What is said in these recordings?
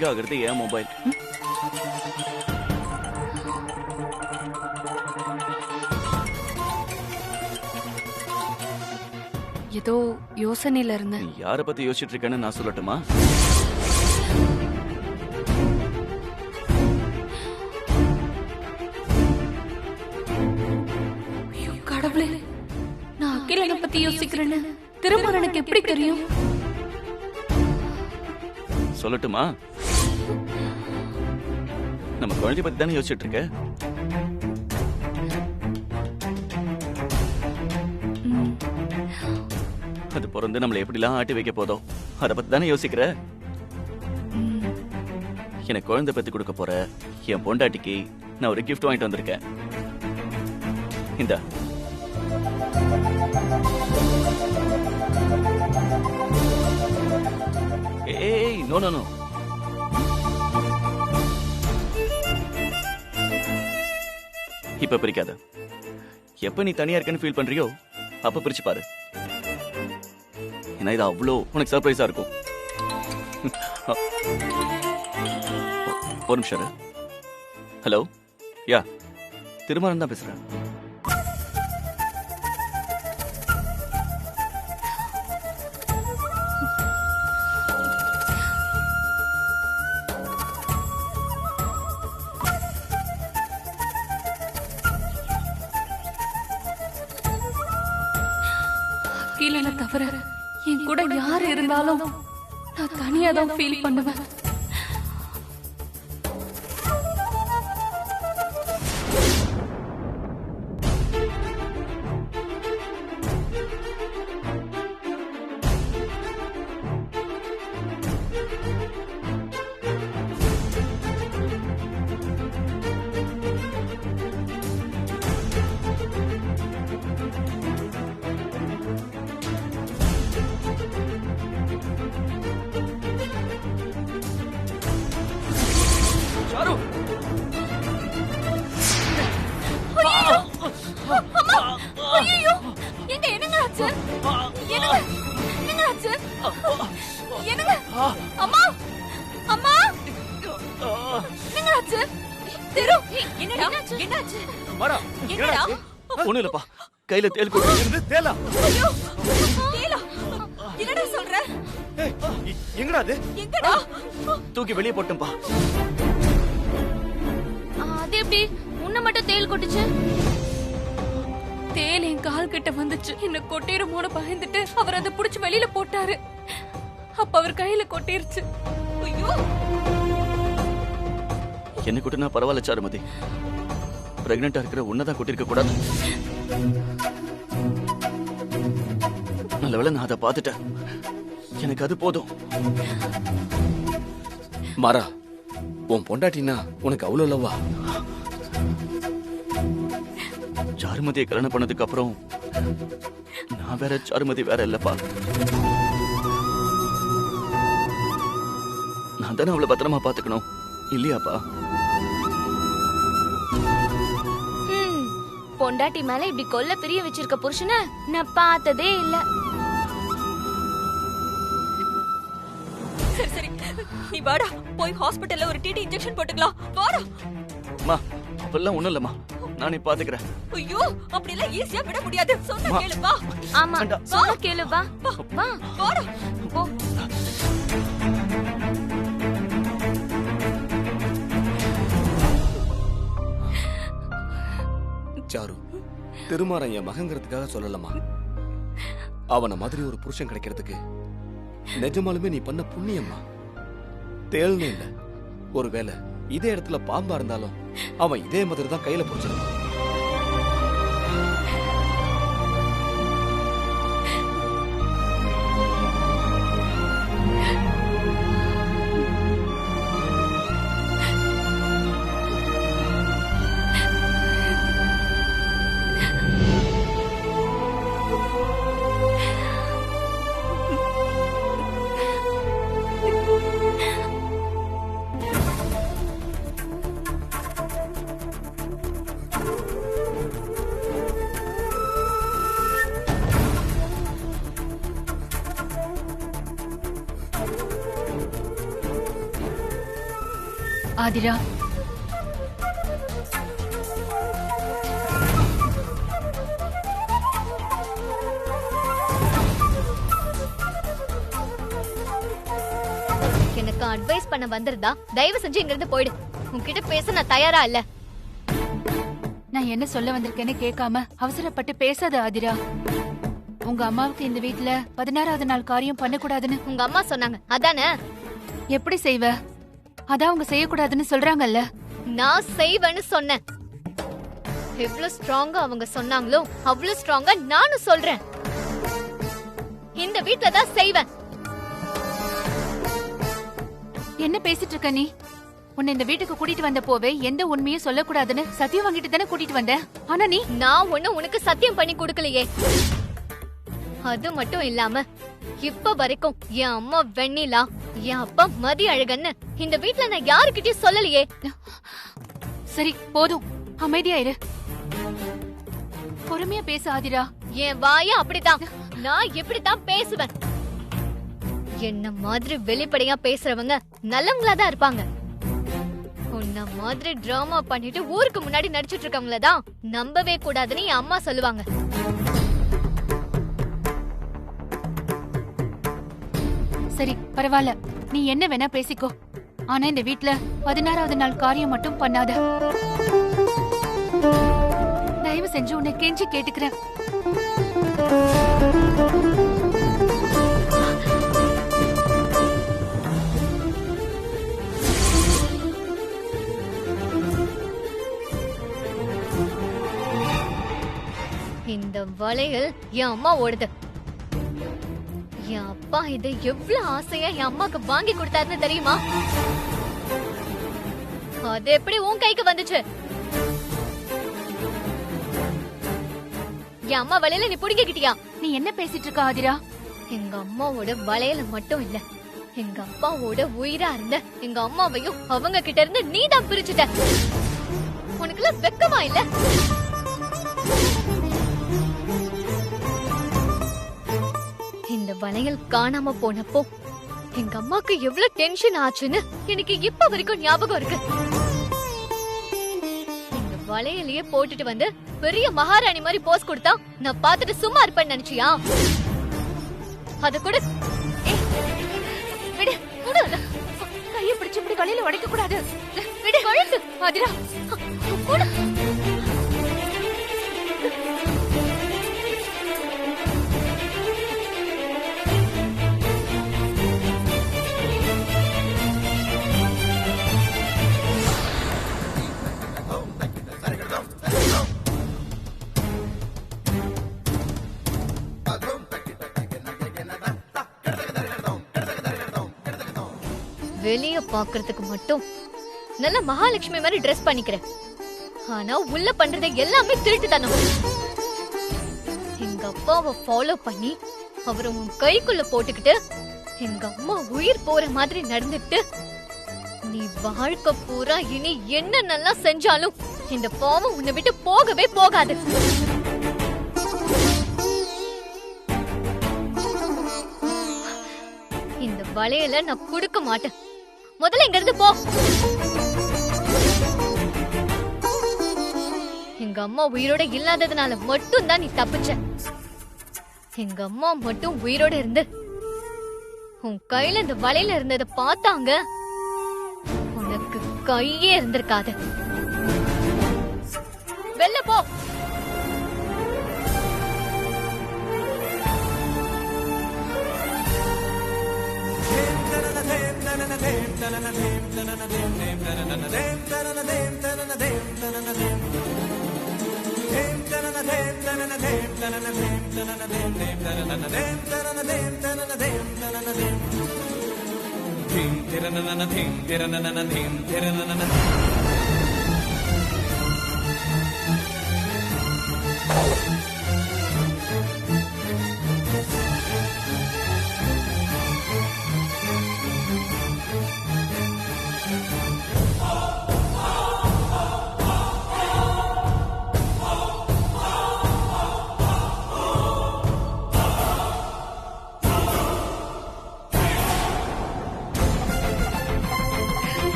Ring ஆகுறது என் mobile. ஏதோ யோசனையில இருந்தேன். நீ யாரை பத்தி யோசிச்சுட்டு இருக்கேன்னு நான் சொல்லட்டுமா? கடவுளே, நான் அகிலனை பத்தி யோசிக்கிறேன்னு திருமணனுக்கு எப்படி தெரியும்? சொல்லட்டுமா? நம்ம குழந்தை பத்தி தானே யோசிச்சுட்டு இருக்க. அது பிறந்து நம்மளை எப்படிலாம் ஆட்டி வைக்க போதோ அதை பத்தி தானே யோசிக்கிற. எனக்கு குழந்தை பத்தி கொடுக்க போற என் பொண்டாட்டிக்கு நான் ஒரு கிஃப்ட் வாங்கிட்டு வந்திருக்கேன். இந்த ஏய், நோ நோ நோ. இப்ப பிரிக்காத. எப்ப நீ தனியா இருக்கன்னு ஃபீல் பண்றியோ அப்ப பிரிச்சு பாரு. ஏன்னா இது அவ்வளோ உனக்கு சர்ப்ரைஸா இருக்கும். ஒரு நிமிஷம். ஹலோ, யா, திருமணம் தான் பேசுறேன். அகிலனை தவிர என் கூட யார் இருந்தாலும் நான் தனியா தான் ஃபீல் பண்ணுவேன். ஒண்ணு இல்லப்பா, கையில தேல் கொண்டு தேலா. என்னடா சொல்ற? எங்கடா அது? எங்கடா? தூக்கி வெளியே போட்டேன்பா. அது எப்படி உன்னை மட்டும் தேல் கொட்டுச்சு? தேல் என் கால் கிட்ட வந்துச்சு. என்ன கொட்டிருமோன்னு பயந்துட்டு அவர் அதை புடிச்சு வெளியில போட்டாரு. அப்ப அவர் கையில கொட்டிருச்சு. ஐயோ, என்ன கொட்டினா பரவாயில்ல சாருமதி. பிரெக்னெண்டா இருக்கிற உன்னதான் கொட்டிருக்க கூடாது. நல்லவேளை நான் அதை பார்த்துட்டேன். எனக்கு அது போதும். மாறா, உன் பொண்டாட்டினா உனக்கு அவ்வளவு இல்லவா? சாருமதியை கல்யாணம் பண்ணதுக்கு அப்புறம் நான் வேற, சாருமதி வேற இல்லப்பா. நான் தானே அவளை பத்திரமா பாத்துக்கணும் இல்லையாப்பா? பொண்டாட்டி மேல இப்படி கொல்ல பிரிய வச்சிருக்க புருஷனை நான் பார்த்ததே இல்ல. சரி சரி, நீ வாடா, போய் ஹாஸ்பிடல்ல ஒரு டிடி இன்ஜெக்ஷன் போட்டுக்கலாம். வாடா. அம்மா, அப்பெல்லாம் ஒண்ணும் இல்லம்மா, நானே பாத்துக்கிறேன். ஐயோ, அப்படி எல்லாம் ஈஸியா விட முடியாது. சொன்னா கேளு, வா. ஆமா, சொன்னா கேளு, வா. வா, வாடா. போ. சாரு, திருமாறன் என் மகங்கிறதுக்காக சொல்லலமா. அவன மாதிரி ஒரு புருஷன் கிடைக்கிறதுக்கு நிஜமாலுமே நீ பண்ண புண்ணியம்மா. தேல்னு இல்ல, ஒருவேளை இதே இடத்துல பாம்பா இருந்தாலும் அவன் இதே மாதிரி தான் கையில பிடிச்சிருக்கான். ஆதிரா. எனக்கு அட்வைஸ் பண்ண வந்திருந்தா தயவு செஞ்சு இங்க இருந்து போயிடு. உன்கிட்ட பேச நான் தயாரா இல்ல. நான் என்ன சொல்ல வந்திருக்கேன்னு கேட்காம அவசரப்பட்டு பேசாத ஆதிரா. உங்க அம்மாவுக்கு இந்த வீட்ல 16வது நாள் காரியம் பண்ணக்கூடாதுன்னு உங்க அம்மா சொன்னாங்க, அதானே? எப்படி செய்வ? அதான் அவங்க செய்யக்கூடாதுன்னு சொல்றாங்கல்ல. நான் செய்வேன்னு சொன்னேன். எவ்வளவு ஸ்ட்ராங்கா அவங்க சொன்னாங்களோ அவ்வளவு ஸ்ட்ராங்கா நானும் சொல்றேன். இந்த வீட்ல தான் செய்வேன். என்ன பேசிட்டு இருக்க நீ? உன்னை இந்த வீட்டுக்கு கூட்டிட்டு வந்த போவே எந்த உண்மையும் சொல்லக்கூடாதுன்னு சத்தியம் வாங்கிட்டு தானே கூட்டிட்டு வந்த. ஆனா நீ நான் ஒண்ணு உனக்கு சத்தியம் பண்ணி கொடுக்கலையே. அது மட்டும் இல்லாம இப்ப வரைக்கும் என் அம்மா வெண்ணிலா, என் அப்பா மதி அழகன்னு இந்த வீட்ல நான் யாருக்கிட்டயும் சொல்லலையே. சரி போதும், அமைதியா இரு. பொறுமையா பேச ஆதிரா. என் வாய அப்படிதான், நான் இப்படித்தான் பேசுவேன். என்ன மாதிரி வெளிப்படையா பேசுறவங்க நல்லவங்களா தான் இருப்பாங்க. உன்ன மாதிரி டிராமா பண்ணிட்டு ஊருக்கு முன்னாடி நடிச்சிட்டு இருக்கவங்களதான் நம்பவே கூடாதுன்னு என் அம்மா சொல்லுவாங்க. சரி பரவாயில்ல, நீ என்ன வேணா பேசிக்கோ. ஆனா இந்த வீட்ல 16வது நாள் காரியம் மட்டும் பண்ணாத. தயவு செஞ்சு உன்னை கெஞ்சி கேட்டுக்கிறேன். இந்த வளையல் என் அம்மா ஓடுது. என் அப்பா இதை எவ்வளவு ஆசையா என் அம்மாக்கு வாங்கி கொடுத்தாருன்னு தெரியுமா? அது எப்படி உன் கைக்கு வந்துச்சு? என் அம்மா வளையல நீ புடிங்கிட்டியா? நீ என்ன பேசிட்டு இருக்க ஆதிரா? எங்க அம்மாவோட வளையல மட்டும் இல்ல, எங்க அப்பாவோட உயிரா இருந்த எங்க அம்மாவையும் அவங்க கிட்ட இருந்து நீதான் பிரிச்சுட்ட. உனக்குல வெக்கமா இல்ல? இந்த வளையல் காணாம போனப்போ எங்க அம்மாக்கு எவ்வளவு டென்ஷன் ஆச்சுன்னு எனக்கு இப்ப வரைக்கும் ஞாபகம் இருக்கு. இந்த வளையலையே போட்டுட்டு வந்து பெரிய மகாராணி மாதிரி போஸ் கொடுத்தா நான் பார்த்துட்டு சும்மா இருப்பேன்னு நினைச்சியா? அத கூட விடு, விடு. கையை பிடிச்சு இப்படி வளையல உடைக்க கூடாது. விடு, கழுத்து. ஆதிரா விடு. வெளிய பாக்குறதுக்கு மட்டும் நல்ல மகாலட்சுமி மாதிரி ட்ரெஸ் பண்ணிக்கிறேன். ஆனா உள்ள பண்றது எல்லாமே திருட்டுத்தனம். எங்க அப்பாவை ஃபாலோ பண்ணி அவரை உன் கைக்குள்ள போட்டுக்கிட்டு எங்க அம்மா உயிர் போற மாதிரி நடந்துட்டு நீ வாழ்க்கை பூரா இனி என்ன நல்லா செஞ்சாலும் இந்த பாவம் உன்னை விட்டு போகவே போகாது. இந்த வளையல நான் கொடுக்க மாட்டேன். முதல்ல இங்க இருந்து போ. எங்க அம்மா உயிரோட இல்லாததுனால மட்டும் தான் நீ தப்பிச்ச. எங்க அம்மா மட்டும் உயிரோட இருந்து உன் கையில இந்த வளையல இருந்தத பார்த்தாங்க, உனக்கு கையே இருந்திருக்காது. வெளில போ.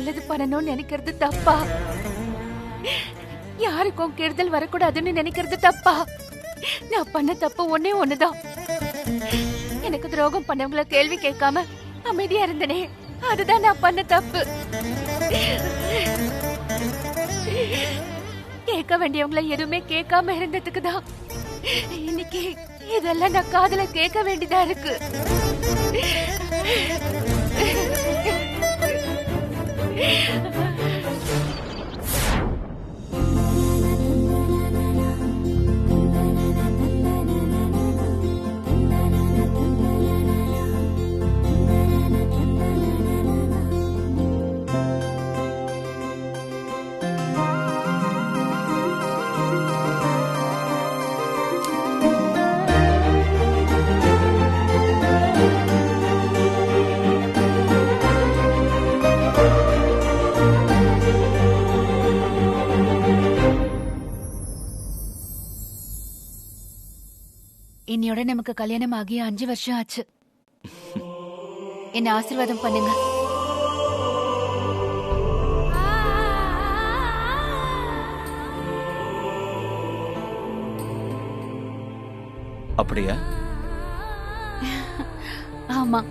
நல்லது பண்ணணும்னு நினைக்கிறது தப்பா? யாருக்கும் கெடுதல் வரக்கூடாதுன்னு நினைக்கிறது தப்பா? நான் பண்ண தப்பு ஒன்னே ஒண்ணுதான். எனக்கு துரோகம் பண்ணவங்கள கேள்வி கேட்காம அமைதியா இருந்தனே, அதுதான் நான் பண்ண தப்பு. கேட்க வேண்டியவங்கள எதுவுமே கேட்காம இருந்ததுக்கு தான் இன்னைக்கு இதெல்லாம் நான் காதுல கேட்க வேண்டியதா இருக்கு. இன்னையோட நமக்கு கல்யாணம் ஆகி 5 வருஷம் ஆச்சு. என்ன ஆசீர்வாதம் பண்ணுங்க. அப்படியா? ஆமா.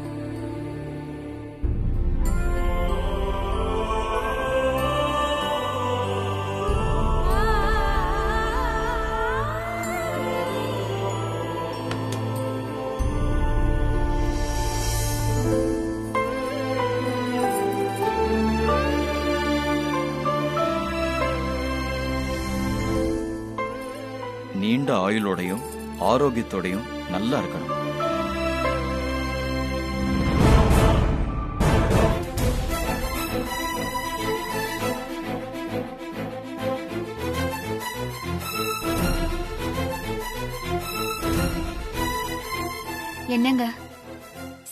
நீண்ட ஆயுளோடையும் ஆரோக்கியத்தோடையும் நல்லா இருக்கணும். என்னங்க,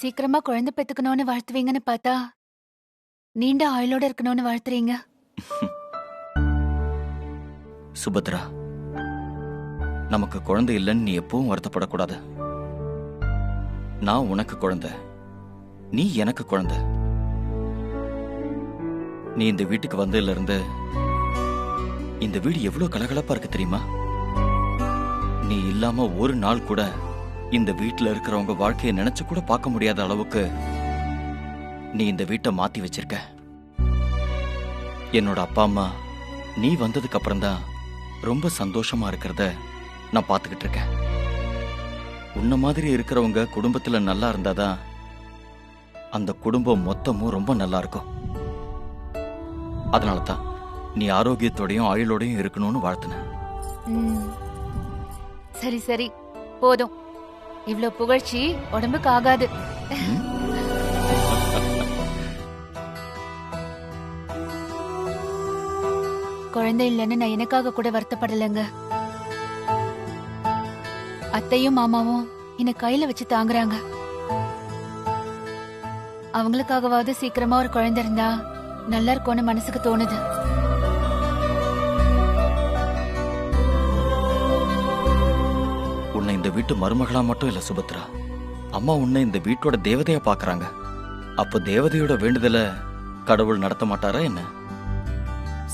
சீக்கிரமா குழந்தை பெத்துக்கணும்னு வாழ்த்துவீங்கன்னு பார்த்தா நீண்ட ஆயுளோட இருக்கணும்னு வாழ்த்துறீங்க. சுபத்ரா, நமக்கு குழந்தை இல்லைன்னு நீ எப்பவும் வருத்தப்படக்கூடாது. நான் உனக்கு குழந்தை, நீ எனக்கு குழந்தை. நீ இந்த வீட்டுக்கு வந்ததுல இருந்து இந்த வீடு எவ்வளவு கலகலப்பா இருக்கு தெரியுமா? நீ இல்லாம ஒரு நாள் கூட இந்த வீட்டுல இருக்கிறவங்க வாழ்க்கையை நினைச்சு கூட பார்க்க முடியாத அளவுக்கு நீ இந்த வீட்டை மாத்தி வச்சிருக்க. என்னோட அப்பா அம்மா நீ வந்ததுக்கு அப்புறம்தான் ரொம்ப சந்தோஷமா இருக்கிறத நான் பார்த்துக்கிட்டு இருக்கேன். உன்ன மாதிரி இருக்கிறவங்க குடும்பத்துல நல்லா இருந்தாதான் அந்த குடும்பம் மொத்தமும் ரொம்ப நல்லா இருக்கும். அதனாலதான் நீ ஆரோக்கியத்தோடையும் ஆயுளோடையும் இருக்கணும்னு வாழ்த்துன. சரி சரி, போதும். இவ்ளோ புகழ்ச்சி உடம்புக்கு ஆகாது. குழந்தை இல்லைன்னு நான் எனக்காக கூட வருத்தப்படலைங்க. அத்தையும் மாமாவும் என்ன கையில வச்சு தாங்குறாங்க. அவங்களுக்காகவாவது சீக்கிரமா ஒரு குழந்தை இருந்தா நல்லா இருக்கும்னு மனசுக்கு தோணுது. உன்னை இந்த வீட்டு மருமகளா மட்டும் இல்ல சுபத்ரா, அம்மா உன்னை இந்த வீட்டோட தேவதையா பாக்குறாங்க. அப்ப தேவதையோட வேண்டுதலை கடவுள் நடத்த மாட்டாரா என்ன?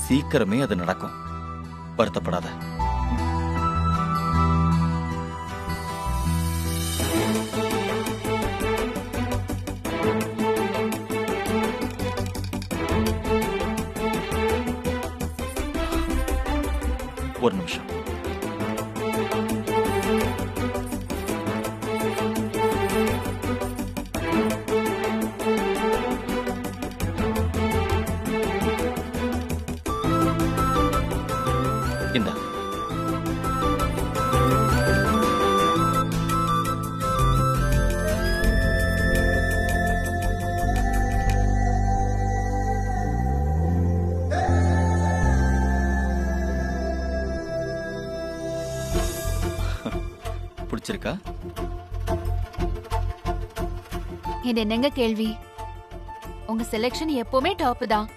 சீக்கிரமே அது நடக்கும், வருத்தப்படாத. ஒரு நிமிஷம். இந்த பிடிச்சிருக்கா? இது என்னங்க கேள்வி? உங்க செலக்ஷன் எப்பவுமே டாப் தான்.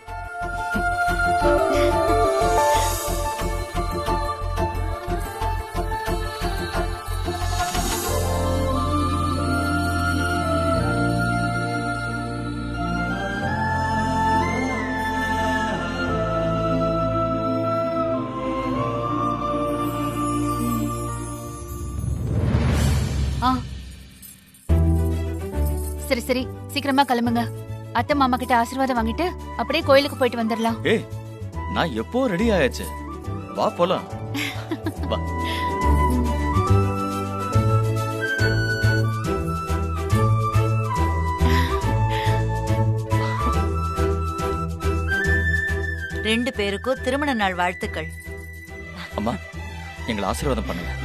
சரி சீக்கிரமா கிளம்புங்க. அத்தை மாமா கிட்ட ஆசீர்வாதம் வாங்கிட்டு அப்படியே கோயிலுக்கு போயிட்டு வந்துடலாம். ஏய், நான் எப்போ ரெடி ஆயாச்சு. வா போலாம். வா. ரெண்டு பேருக்கும் திருமண நாள் வாழ்த்துக்கள். அம்மா, எங்களை ஆசீர்வாதம் பண்ணுங்க.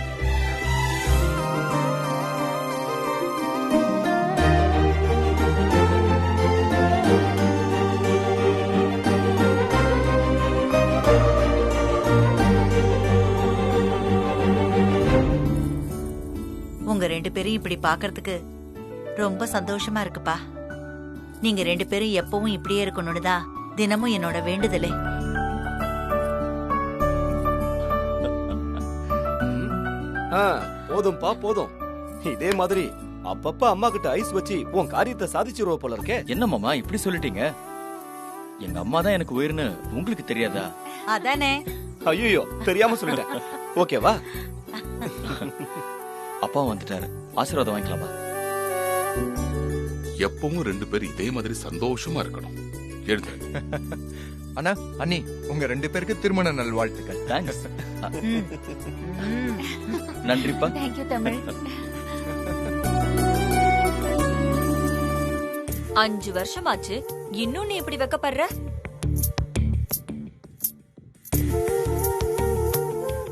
உங்க ரெண்டு பேரும் இப்படி பாக்குறதுக்கு ரொம்ப சந்தோஷமா இருக்குப்பா. நீங்க ரெண்டு பேரும் எப்பவும் இப்படியே இருக்கணும்னு தான் தினமும் என்னோட வேண்டுதலே. போதும்பா போதும். இதே மாதிரி அப்பப்ப அம்மா கிட்ட ஐஸ் வச்சு உன் காரியத்தை சாதிச்சிருவ போல இருக்கே. என்ன மாமா இப்படி சொல்லிட்டீங்க? எங்க அம்மா தான் எனக்கு உயிர்னு உங்களுக்கு தெரியாதா? அதானே. ஐயோ, தெரியாம சொல்லிட்டேன். ஓகேவா? அப்பா வந்துட்டாரு, ஆசீர்வாதம் வாங்கிக்கலாமா? எப்பவும் ரெண்டு பேரும் இதே மாதிரி சந்தோஷமா இருக்கணும். எழுந்து. அண்ணா, அண்ணி, உங்க ரெண்டு பேருக்கு திருமண நல்வாழ்த்துக்கள். தேங்க்ஸ். ம். நன்றிப்பா. தேங்க்யூ தமிழ். 5 வருஷமாச்சு, இன்னும் நீ இப்படி வெக்கப்படுற?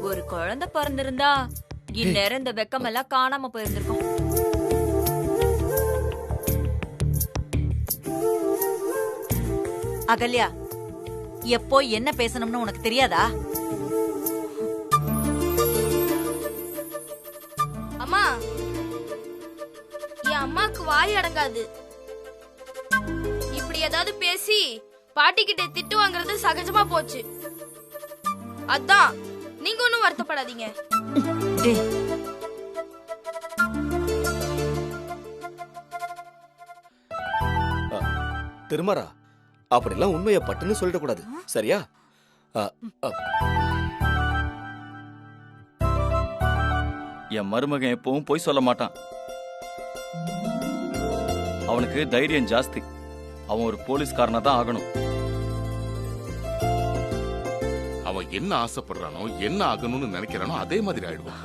ஒரு குழந்தை பிறந்திருந்தா இந்நேரம் இந்த வெக்கம் எல்லாம் காணாம போயிருந்திருக்கும். அகல்யா, எப்போ என்ன பேசணும்னு உனக்கு தெரியாதா? அம்மா, என் அம்மாக்கு வாய் அடங்காது. இப்படி ஏதாவது பேசி பாட்டி கிட்ட திட்டு வாங்குறது சகஜமா போச்சு. அதான் நீங்க ஒன்னும் வருத்தப்படாதீங்க. டேய், திருமாரா, அப்படிலாம் உண்மையை பட்டுன்னு சொல்லிடக்கூடாது, சரியா? என் மருமகன் எப்பவும் பொய் சொல்ல மாட்டான். அவனுக்கு தைரியம் ஜாஸ்தி. அவன் ஒரு போலீஸ்காரனா தான் ஆகணும். அவன் என்ன ஆசைப்படுறானோ, என்ன ஆகணும்னு நினைக்கிறானோ அதே மாதிரி ஆயிடுவான்.